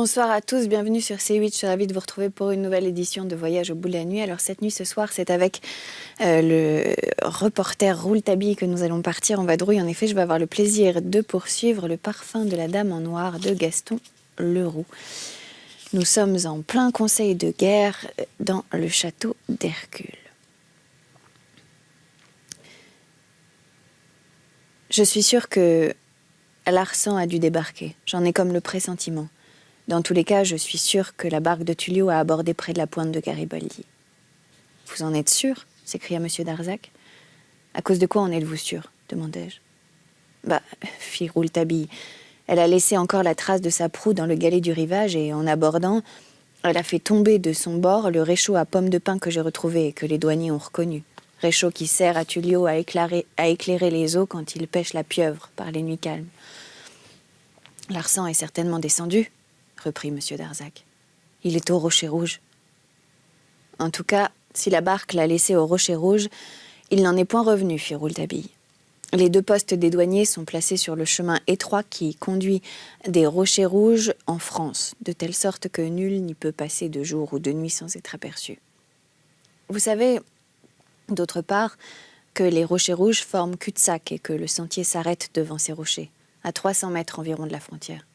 Bonsoir à tous, bienvenue sur C8. Je suis ravie de vous retrouver pour une nouvelle édition de Voyage au bout de la nuit. Alors cette nuit, ce soir, c'est avec le reporter Rouletabille que nous allons partir en vadrouille. En effet, je vais avoir le plaisir de poursuivre Le parfum de la dame en noir de Gaston Leroux. Nous sommes en plein conseil de guerre dans le château d'Hercule. Je suis sûre que Larsan a dû débarquer. J'en ai comme le pressentiment. Dans tous les cas, je suis sûre que la barque de Tullio a abordé près de la pointe de Garibaldi. « Vous en êtes sûr ?» s'écria M. Darzac. « À cause de quoi en êtes-vous sûr ?» demandai-je. « Bah, fit Rouletabille, elle a laissé encore la trace de sa proue dans le galet du rivage et en abordant, elle a fait tomber de son bord le réchaud à pommes de pin que j'ai retrouvé et que les douaniers ont reconnu. Réchaud qui sert à Tullio à éclairer les eaux quand il pêche la pieuvre par les nuits calmes. Larsan est certainement descendu, reprit M. Darzac. Il est au Rocher Rouge. En tout cas, si la barque l'a laissé au Rocher Rouge, il n'en est point revenu, fit Rouletabille. Les deux postes des douaniers sont placés sur le chemin étroit qui conduit des Rochers Rouges en France, de telle sorte que nul n'y peut passer de jour ou de nuit sans être aperçu. Vous savez, d'autre part, que les Rochers Rouges forment cul-de-sac et que le sentier s'arrête devant ces rochers, à 300 mètres environ de la frontière.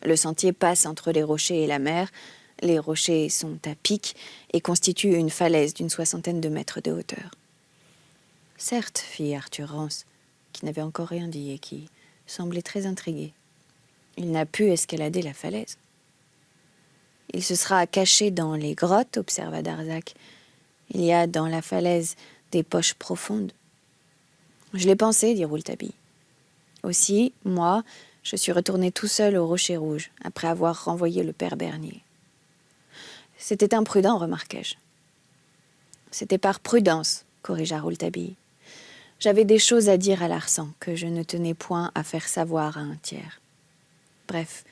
Le sentier passe entre les rochers et la mer. Les rochers sont à pic et constituent une falaise d'une 60aine de mètres de hauteur. « Certes, fit Arthur Rance, qui n'avait encore rien dit et qui semblait très intrigué. Il n'a pu escalader la falaise. Il se sera caché dans les grottes, observa Darzac. Il y a dans la falaise des poches profondes. Je l'ai pensé, dit Rouletabille. Aussi, moi, je suis retourné tout seul au Rocher Rouge, après avoir renvoyé le père Bernier. C'était imprudent, remarquai-je. C'était par prudence, corrigea Rouletabille. J'avais des choses à dire à Larsan que je ne tenais point à faire savoir à un tiers. Bref,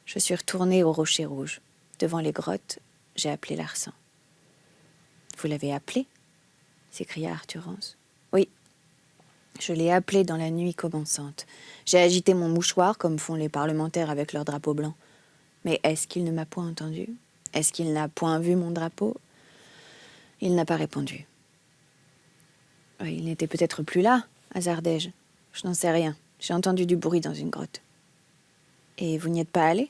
je suis retourné au Rocher Rouge. Devant les grottes, j'ai appelé Larsan. « Vous l'avez appelé ?» s'écria Arthur Rance. « Oui, je l'ai appelé dans la nuit commençante. J'ai agité mon mouchoir comme font les parlementaires avec leur drapeau blanc. Mais est-ce qu'il ne m'a point entendu ? Est-ce qu'il n'a point vu mon drapeau ? Il n'a pas répondu. Il n'était peut-être plus là, hasardai-je. Je n'en sais rien. J'ai entendu du bruit dans une grotte. Et vous n'y êtes pas allé ?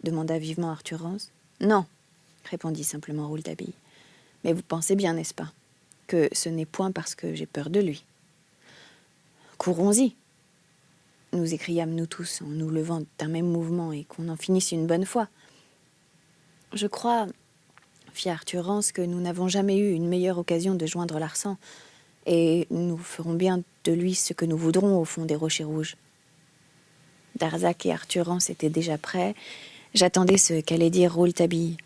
Demanda vivement Arthur Rance. Non, répondit simplement Rouletabille. Mais vous pensez bien, n'est-ce pas, que ce n'est point parce que j'ai peur de lui. Courons-y, nous écriâmes nous tous en nous levant d'un même mouvement et qu'on en finisse une bonne fois. Je crois, fit Arthur Rance, que nous n'avons jamais eu une meilleure occasion de joindre Larsan, et nous ferons bien de lui ce que nous voudrons au fond des Rochers Rouges. Darzac et Arthur Rance étaient déjà prêts. J'attendais ce qu'allait dire Rouletabille.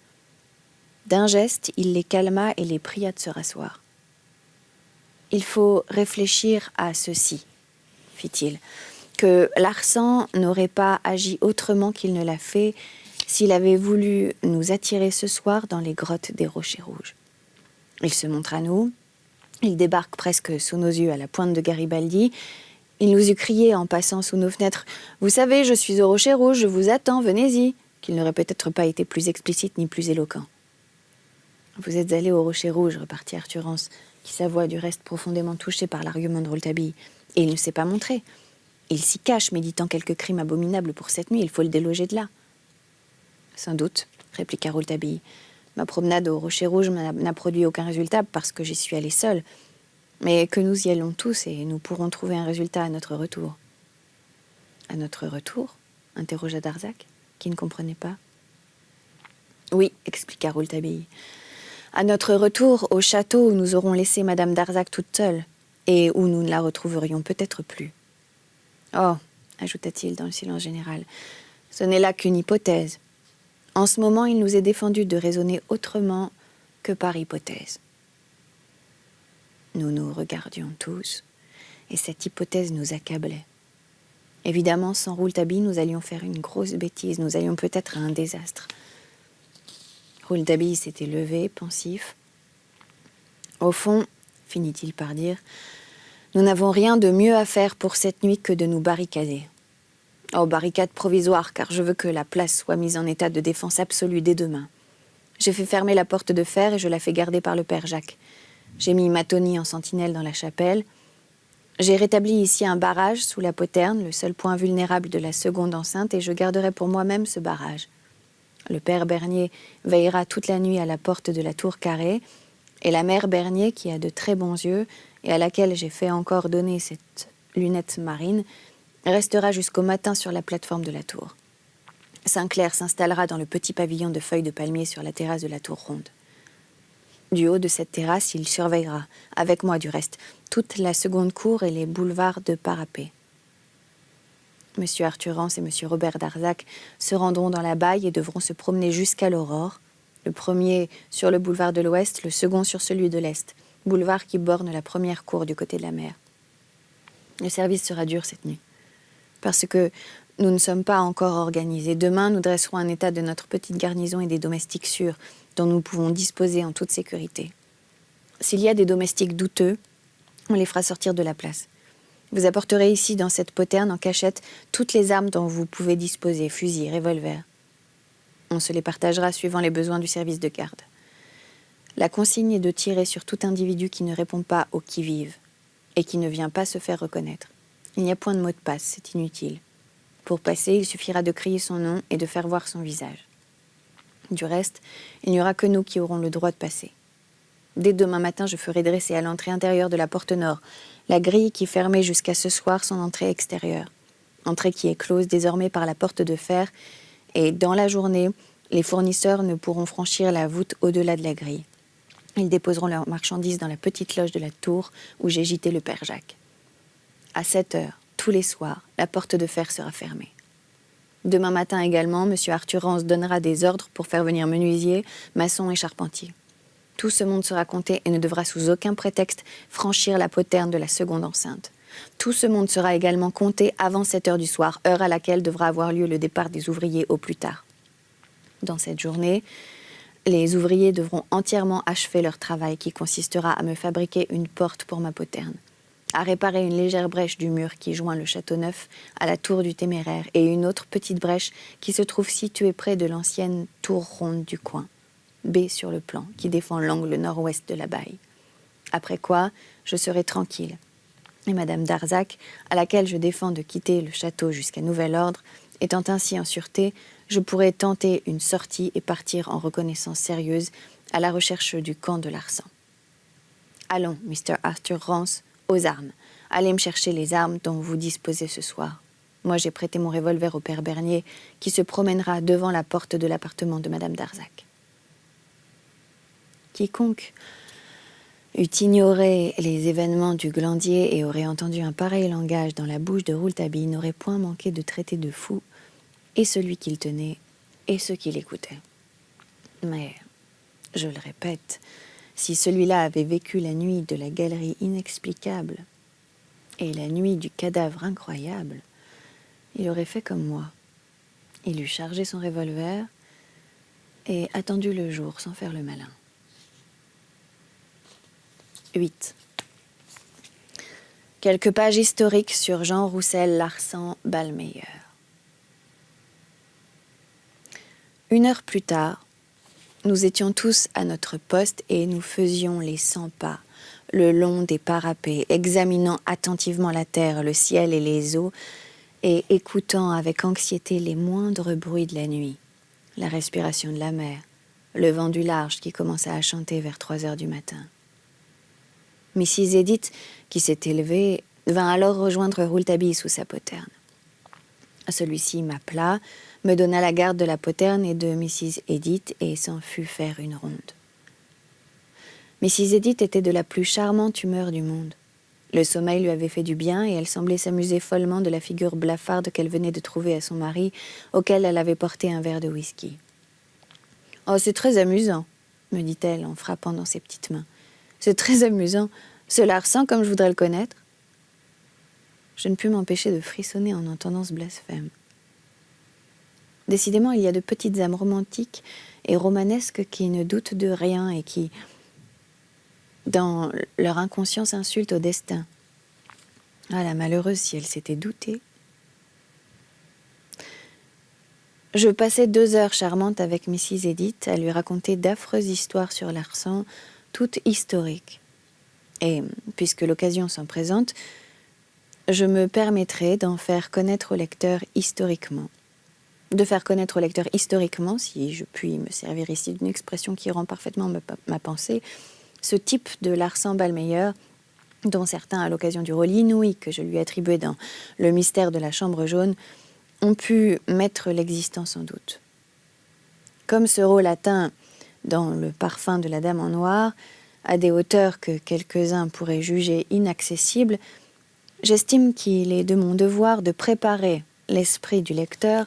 D'un geste, il les calma et les pria de se rasseoir. « Il faut réfléchir à ceci, fit-il, que Larsan n'aurait pas agi autrement qu'il ne l'a fait s'il avait voulu nous attirer ce soir dans les grottes des Rochers Rouges. Il se montre à nous, il débarque presque sous nos yeux à la pointe de Garibaldi, il nous eût crié en passant sous nos fenêtres « Vous savez, je suis au Rocher Rouge, je vous attends, venez-y !» qu'il n'aurait peut-être pas été plus explicite ni plus éloquent. « Vous êtes allé au Rocher Rouge, repartit Arthur Rance, qui s'avoua du reste profondément touché par l'argument de Rouletabille, et il ne s'est pas montré. Il s'y cache, méditant quelque crime abominable pour cette nuit, il faut le déloger de là. » Sans doute, répliqua Rouletabille. Ma promenade au Rocher Rouge n'a produit aucun résultat parce que j'y suis allé seul. Mais que nous y allons tous et nous pourrons trouver un résultat à notre retour. À notre retour ? Interrogea Darzac, qui ne comprenait pas. Oui, expliqua Rouletabille. À notre retour au château où nous aurons laissé Madame Darzac toute seule et où nous ne la retrouverions peut-être plus. Oh, ajouta-t-il dans le silence général, ce n'est là qu'une hypothèse. En ce moment, il nous est défendu de raisonner autrement que par hypothèse. Nous nous regardions tous, et cette hypothèse nous accablait. Évidemment, sans Rouletabille, nous allions faire une grosse bêtise, nous allions peut-être à un désastre. Rouletabille s'était levé, pensif. Au fond, finit-il par dire, nous n'avons rien de mieux à faire pour cette nuit que de nous barricader. Oh, barricade provisoire, car je veux que la place soit mise en état de défense absolue dès demain. J'ai fait fermer la porte de fer et je la fais garder par le père Jacques. J'ai mis Matoni en sentinelle dans la chapelle. J'ai rétabli ici un barrage sous la poterne, le seul point vulnérable de la seconde enceinte, et je garderai pour moi-même ce barrage. Le père Bernier veillera toute la nuit à la porte de la tour carrée, et la mère Bernier, qui a de très bons yeux, et à laquelle j'ai fait encore donner cette lunette marine, restera jusqu'au matin sur la plateforme de la tour. Saint-Clair s'installera dans le petit pavillon de feuilles de palmier sur la terrasse de la tour ronde. Du haut de cette terrasse, il surveillera, avec moi du reste, toute la seconde cour et les boulevards de parapet. M. Arthur Rance et M. Robert Darzac se rendront dans la baille et devront se promener jusqu'à l'aurore, le premier sur le boulevard de l'Ouest, le second sur celui de l'Est, boulevard qui borne la première cour du côté de la mer. Le service sera dur cette nuit, parce que nous ne sommes pas encore organisés. Demain, nous dresserons un état de notre petite garnison et des domestiques sûrs, dont nous pouvons disposer en toute sécurité. S'il y a des domestiques douteux, on les fera sortir de la place. Vous apporterez ici, dans cette poterne, en cachette, toutes les armes dont vous pouvez disposer, fusils, revolvers. On se les partagera suivant les besoins du service de garde. La consigne est de tirer sur tout individu qui ne répond pas au qui-vive et qui ne vient pas se faire reconnaître. Il n'y a point de mot de passe, c'est inutile. Pour passer, il suffira de crier son nom et de faire voir son visage. Du reste, il n'y aura que nous qui aurons le droit de passer. Dès demain matin, je ferai dresser à l'entrée intérieure de la porte nord la grille qui fermait jusqu'à ce soir son entrée extérieure. Entrée qui est close désormais par la porte de fer, et dans la journée, les fournisseurs ne pourront franchir la voûte au-delà de la grille. Ils déposeront leurs marchandises dans la petite loge de la tour où j'ai gîté le père Jacques. À 7 heures, tous les soirs, la porte de fer sera fermée. Demain matin également, M. Arthur Rance donnera des ordres pour faire venir menuisiers, maçons et charpentiers. Tout ce monde sera compté et ne devra sous aucun prétexte franchir la poterne de la seconde enceinte. Tout ce monde sera également compté avant 7 heures du soir, heure à laquelle devra avoir lieu le départ des ouvriers au plus tard. Dans cette journée, les ouvriers devront entièrement achever leur travail qui consistera à me fabriquer une porte pour ma poterne, à réparer une légère brèche du mur qui joint le château neuf à la tour du Téméraire et une autre petite brèche qui se trouve située près de l'ancienne tour ronde du coin, B sur le plan, qui défend l'angle nord-ouest de la baille. Après quoi, je serai tranquille. Et Madame Darzac, à laquelle je défends de quitter le château jusqu'à nouvel ordre, étant ainsi en sûreté, je pourrai tenter une sortie et partir en reconnaissance sérieuse à la recherche du camp de Larsan. Allons, Mr. Arthur Rance, aux armes. Allez me chercher les armes dont vous disposez ce soir. Moi, j'ai prêté mon revolver au père Bernier, qui se promènera devant la porte de l'appartement de Madame Darzac. Quiconque eût ignoré les événements du Glandier et aurait entendu un pareil langage dans la bouche de Rouletabille n'aurait point manqué de traiter de fou et celui qu'il tenait et ceux qui l'écoutaient. Mais, je le répète, si celui-là avait vécu la nuit de la galerie inexplicable et la nuit du cadavre incroyable, il aurait fait comme moi. Il eût chargé son revolver et attendu le jour sans faire le malin. 8. Quelques pages historiques sur Jean Roussel Larsan Ballmeyer. 1 heure plus tard, nous étions tous à notre poste et nous faisions les 100 pas, le long des parapets, examinant attentivement la terre, le ciel et les eaux, et écoutant avec anxiété les moindres bruits de la nuit, la respiration de la mer, le vent du large qui commença à chanter vers 3 heures du matin. Mrs. Edith, qui s'était levée, vint alors rejoindre Rouletabille sous sa poterne. Celui-ci m'appela, me donna la garde de la poterne et de Mrs. Edith et s'en fut faire une ronde. Mrs. Edith était de la plus charmante humeur du monde. Le sommeil lui avait fait du bien et elle semblait s'amuser follement de la figure blafarde qu'elle venait de trouver à son mari, auquel elle avait porté un verre de whisky. « Oh, c'est très amusant, » me dit-elle en frappant dans ses petites mains. « C'est très amusant, ce Larsan comme je voudrais le connaître. » Je ne pus m'empêcher de frissonner en entendant ce blasphème. Décidément, il y a de petites âmes romantiques et romanesques qui ne doutent de rien et qui, dans leur inconscience, insultent au destin. Ah, la malheureuse, si elle s'était doutée. Je passais 2 heures charmantes avec Mrs. Edith à lui raconter d'affreuses histoires sur Larsan, toutes historiques. Et, puisque l'occasion s'en présente, je me permettrai d'en faire connaître au lecteur historiquement. De faire connaître au lecteur historiquement, si je puis me servir ici d'une expression qui rend parfaitement ma pensée, ce type de Larsan-Ballmeyer, dont certains, à l'occasion du rôle inouï que je lui attribuais dans Le mystère de la chambre jaune, ont pu mettre l'existence en doute. Comme ce rôle atteint, dans Le parfum de la dame en noir, à des hauteurs que quelques-uns pourraient juger inaccessibles, j'estime qu'il est de mon devoir de préparer l'esprit du lecteur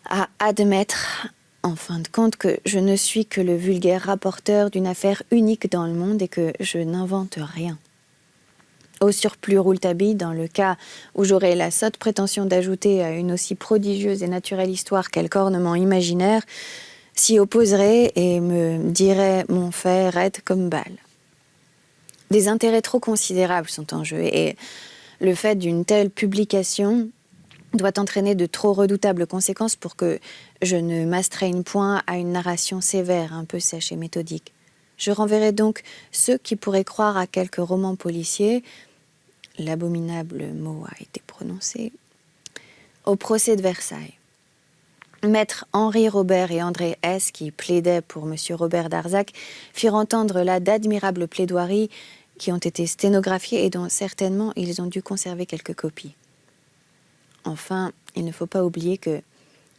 à admettre, en fin de compte, que je ne suis que le vulgaire rapporteur d'une affaire unique dans le monde et que je n'invente rien. Au surplus, Rouletabille, dans le cas où j'aurais la sotte prétention d'ajouter à une aussi prodigieuse et naturelle histoire quelque ornement imaginaire, s'y opposerait et me dirait mon fait raide comme balle. Des intérêts trop considérables sont en jeu et le fait d'une telle publication doit entraîner de trop redoutables conséquences pour que je ne m'astreigne point à une narration sévère, un peu sèche et méthodique. Je renverrai donc ceux qui pourraient croire à quelques romans policiers, l'abominable mot a été prononcé, au procès de Versailles. Maître Henri Robert et André S., qui plaidaient pour M. Robert Darzac, firent entendre là d'admirables plaidoiries qui ont été sténographiées et dont certainement ils ont dû conserver quelques copies. Enfin, il ne faut pas oublier que,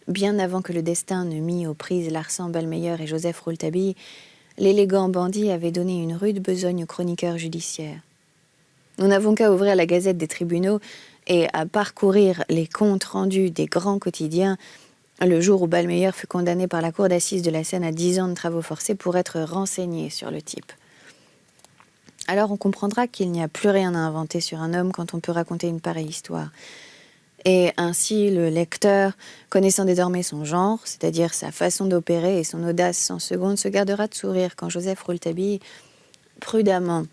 bien avant que le destin ne mît aux prises Larsan-Ballmeyer et Joseph Rouletabille, l'élégant bandit avait donné une rude besogne aux chroniqueurs judiciaires. Nous n'avons qu'à ouvrir la Gazette des tribunaux et à parcourir les comptes rendus des grands quotidiens le jour où Ballmeyer fut condamné par la cour d'assises de la Seine à 10 ans de travaux forcés pour être renseigné sur le type. Alors on comprendra qu'il n'y a plus rien à inventer sur un homme quand on peut raconter une pareille histoire. Et ainsi, le lecteur, connaissant désormais son genre, c'est-à-dire sa façon d'opérer et son audace sans seconde, se gardera de sourire quand Joseph Rouletabille, prudemment,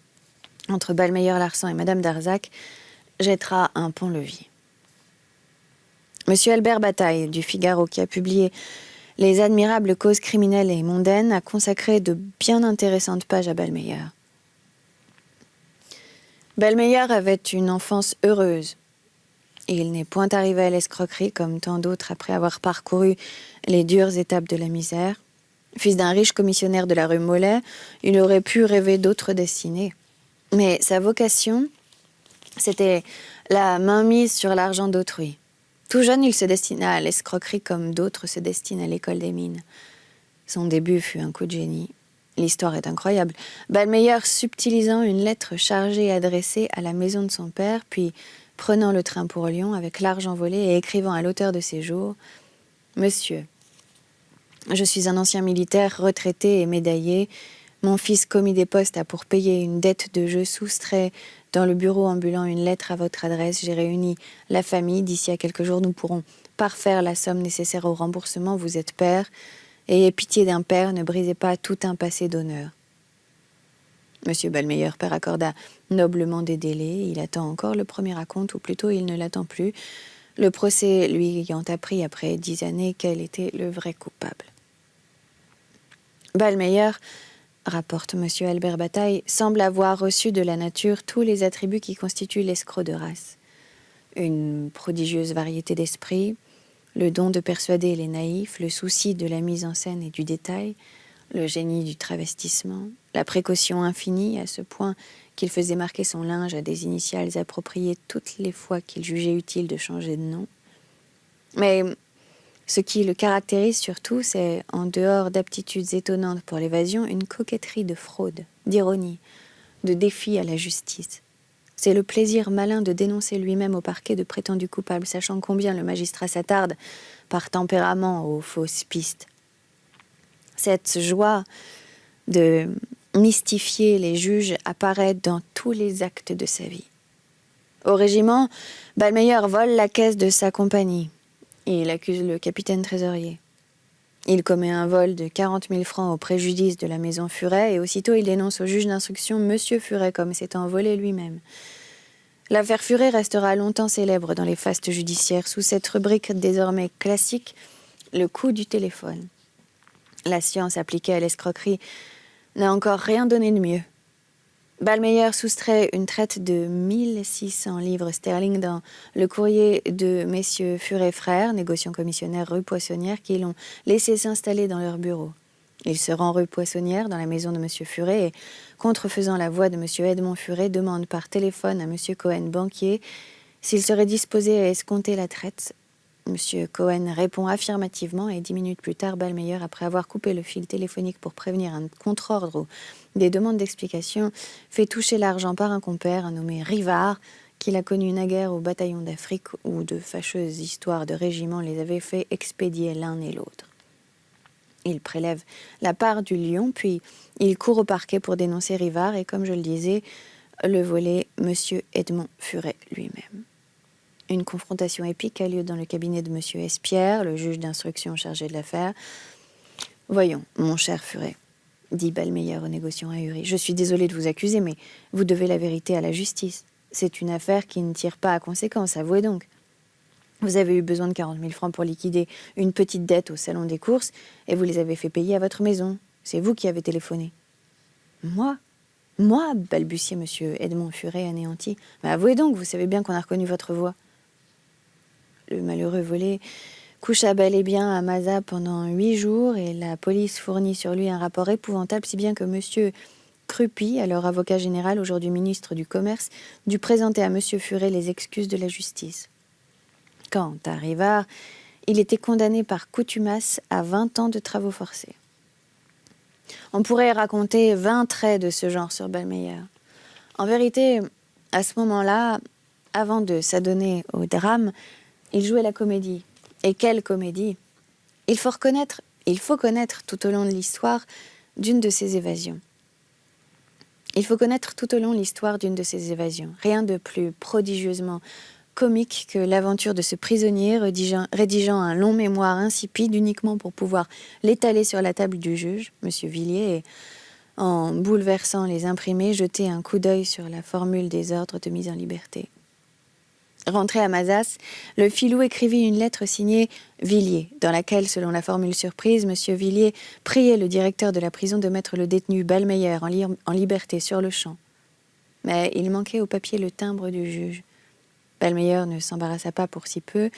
entre Ballmeyer, Larsan et Madame Darzac, jettera un pont-levis. Monsieur Albert Bataille, du Figaro, qui a publié Les admirables causes criminelles et mondaines, a consacré de bien intéressantes pages à Ballmeyer. Ballmeyer avait une enfance heureuse. Il n'est point arrivé à l'escroquerie comme tant d'autres après avoir parcouru les dures étapes de la misère. Fils d'un riche commissionnaire de la rue Mollet, il aurait pu rêver d'autres destinées. Mais sa vocation, c'était la mainmise sur l'argent d'autrui. Tout jeune, il se destina à l'escroquerie comme d'autres se destinent à l'école des mines. Son début fut un coup de génie. L'histoire est incroyable. Ballmeyer subtilisant une lettre chargée et adressée à la maison de son père, puis prenant le train pour Lyon avec l'argent volé et écrivant à l'auteur de ses jours « Monsieur, je suis un ancien militaire retraité et médaillé. Mon fils commis des postes a pour payer une dette de jeu soustrait dans le bureau ambulant une lettre à votre adresse. J'ai réuni la famille. D'ici à quelques jours, nous pourrons parfaire la somme nécessaire au remboursement. Vous êtes père. Ayez pitié d'un père, ne brisez pas tout un passé d'honneur. » Monsieur Ballmeyer, père, accorda noblement des délais. Il attend encore le premier acompte, ou plutôt il ne l'attend plus, le procès lui ayant appris après 10 années quel était le vrai coupable. Ballmeyer, rapporte monsieur Albert Bataille, semble avoir reçu de la nature tous les attributs qui constituent l'escroc de race. Une prodigieuse variété d'esprit, le don de persuader les naïfs, le souci de la mise en scène et du détail, le génie du travestissement, la précaution infinie à ce point qu'il faisait marquer son linge à des initiales appropriées toutes les fois qu'il jugeait utile de changer de nom. Mais ce qui le caractérise surtout, c'est, en dehors d'aptitudes étonnantes pour l'évasion, une coquetterie de fraude, d'ironie, de défi à la justice. C'est le plaisir malin de dénoncer lui-même au parquet de prétendus coupables, sachant combien le magistrat s'attarde, par tempérament, aux fausses pistes. Cette joie de mystifier les juges apparaît dans tous les actes de sa vie. Au régiment, Ballmeyer vole la caisse de sa compagnie. Il accuse le capitaine trésorier. Il commet un vol de 40 000 francs au préjudice de la maison Furet et aussitôt il dénonce au juge d'instruction Monsieur Furet comme s'étant volé lui-même. L'affaire Furet restera longtemps célèbre dans les fastes judiciaires sous cette rubrique désormais classique, le coup du téléphone. La science appliquée à l'escroquerie n'a encore rien donné de mieux. Ballmeyer soustrait une traite de 1600 livres sterling dans le courrier de messieurs Furet frères, négociants commissionnaires rue Poissonnière, qui l'ont laissé s'installer dans leur bureau. Il se rend rue Poissonnière, dans la maison de monsieur Furet, et, contrefaisant la voix de monsieur Edmond Furet, demande par téléphone à monsieur Cohen, banquier, s'il serait disposé à escompter la traite. Monsieur Cohen répond affirmativement et 10 minutes plus tard, Ballmeyer, après avoir coupé le fil téléphonique pour prévenir un contre-ordre ou des demandes d'explication, fait toucher l'argent par un compère, un nommé Rivard, qu'il a connu naguère au bataillon d'Afrique où de fâcheuses histoires de régiments les avaient fait expédier l'un et l'autre. Il prélève la part du lion, puis il court au parquet pour dénoncer Rivard et, comme je le disais, le voler monsieur Edmond Furet lui-même. Une confrontation épique a lieu dans le cabinet de monsieur Espierre, le juge d'instruction chargé de l'affaire. « Voyons, mon cher Furet, dit Ballmeyer au négociant ahuri, je suis désolé de vous accuser, mais vous devez la vérité à la justice. C'est une affaire qui ne tire pas à conséquence, avouez donc. Vous avez eu besoin de 40 000 francs pour liquider une petite dette au salon des courses et vous les avez fait payer à votre maison. C'est vous qui avez téléphoné. »« Moi, balbutiait monsieur Edmond Furet anéanti. Mais avouez donc, vous savez bien qu'on a reconnu votre voix. Le malheureux volé coucha bel et bien à Mazas pendant 8 jours et la police fournit sur lui un rapport épouvantable, si bien que monsieur Crupy, alors avocat général, aujourd'hui ministre du Commerce, dut présenter à monsieur Furet les excuses de la justice. Quant à Rivard, il était condamné par contumace à 20 ans de travaux forcés. On pourrait raconter 20 traits de ce genre sur Ballmeyer. En vérité, à ce moment-là, avant de s'adonner au drame, il jouait la comédie. Et quelle comédie! Il faut connaître tout au long de l'histoire d'une de ses évasions. Rien de plus prodigieusement comique que l'aventure de ce prisonnier rédigeant un long mémoire insipide uniquement pour pouvoir l'étaler sur la table du juge, M. Villiers, et, en bouleversant les imprimés, jeter un coup d'œil sur la formule des ordres de mise en liberté. Rentré à Mazas, le filou écrivit une lettre signée Villiers, dans laquelle, selon la formule surprise, M. Villiers priait le directeur de la prison de mettre le détenu Ballmeyer en liberté sur le champ. Mais il manquait au papier le timbre du juge. Ballmeyer ne s'embarrassa pas pour si peu.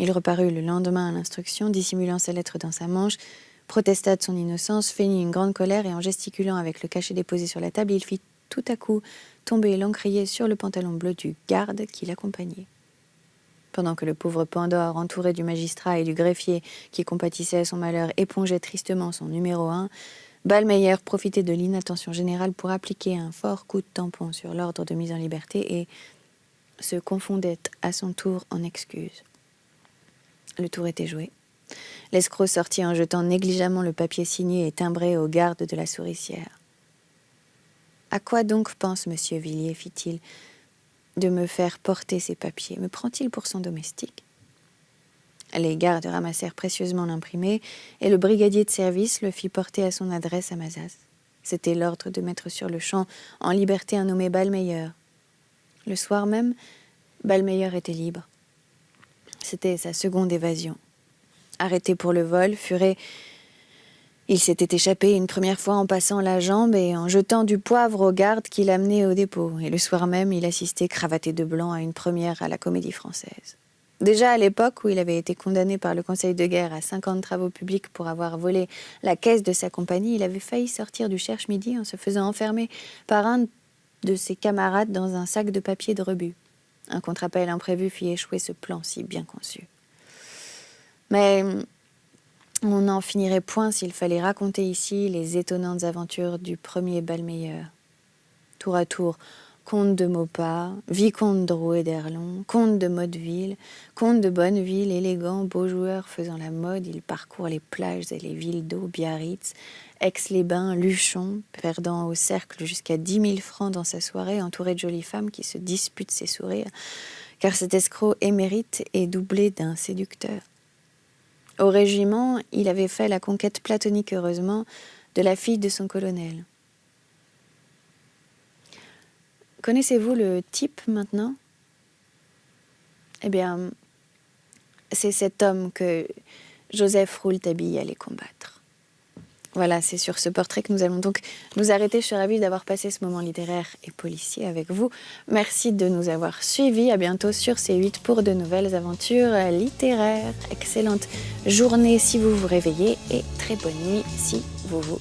Il reparut le lendemain à l'instruction, dissimulant sa lettre dans sa manche, protesta de son innocence, feignit une grande colère et en gesticulant avec le cachet déposé sur la table, il fit tout à coup tomber l'encrier sur le pantalon bleu du garde qui l'accompagnait. Pendant que le pauvre Pandore, entouré du magistrat et du greffier qui compatissaient à son malheur, épongeait tristement son numéro 1, Ballmeyer profitait de l'inattention générale pour appliquer un fort coup de tampon sur l'ordre de mise en liberté et se confondait à son tour en excuses. Le tour était joué. L'escroc sortit en jetant négligemment le papier signé et timbré au garde de la souricière. « À quoi donc pense monsieur Villiers, fit-il, de me faire porter ces papiers? Me prend-il pour son domestique ?» Les gardes ramassèrent précieusement l'imprimé et le brigadier de service le fit porter à son adresse à Mazas. C'était l'ordre de mettre sur le champ en liberté un nommé Ballmeyer. Le soir même, Ballmeyer était libre. C'était sa seconde évasion. Arrêté pour le vol, Furet, il s'était échappé une première fois en passant la jambe et en jetant du poivre au garde qui l'amenait au dépôt. Et le soir même, il assistait cravaté de blanc à une première à la Comédie-Française. Déjà à l'époque où il avait été condamné par le Conseil de guerre à 50 travaux publics pour avoir volé la caisse de sa compagnie, il avait failli sortir du Cherche-Midi en se faisant enfermer par un de ses camarades dans un sac de papier de rebut. Un contre-appel imprévu fit échouer ce plan si bien conçu. Mais on n'en finirait point s'il fallait raconter ici les étonnantes aventures du premier Ballmeyer. Tour à tour, comte de Maupas, vicomte Drouet d'Erlon, comte de Motteville, comte de Bonneville, élégant, beau joueur faisant la mode, il parcourt les plages et les villes d'eau, Biarritz, Aix-les-Bains, Luchon, perdant au cercle jusqu'à 10 000 francs dans sa soirée, entouré de jolies femmes qui se disputent ses sourires, car cet escroc émérite est doublé d'un séducteur. Au régiment, il avait fait la conquête platonique, heureusement, de la fille de son colonel. Connaissez-vous le type maintenant ? Eh bien, c'est cet homme que Joseph Rouletabille allait combattre. Voilà, c'est sur ce portrait que nous allons donc nous arrêter. Je suis ravie d'avoir passé ce moment littéraire et policier avec vous. Merci de nous avoir suivis. À bientôt sur C8 pour de nouvelles aventures littéraires. Excellente journée si vous vous réveillez et très bonne nuit si vous vous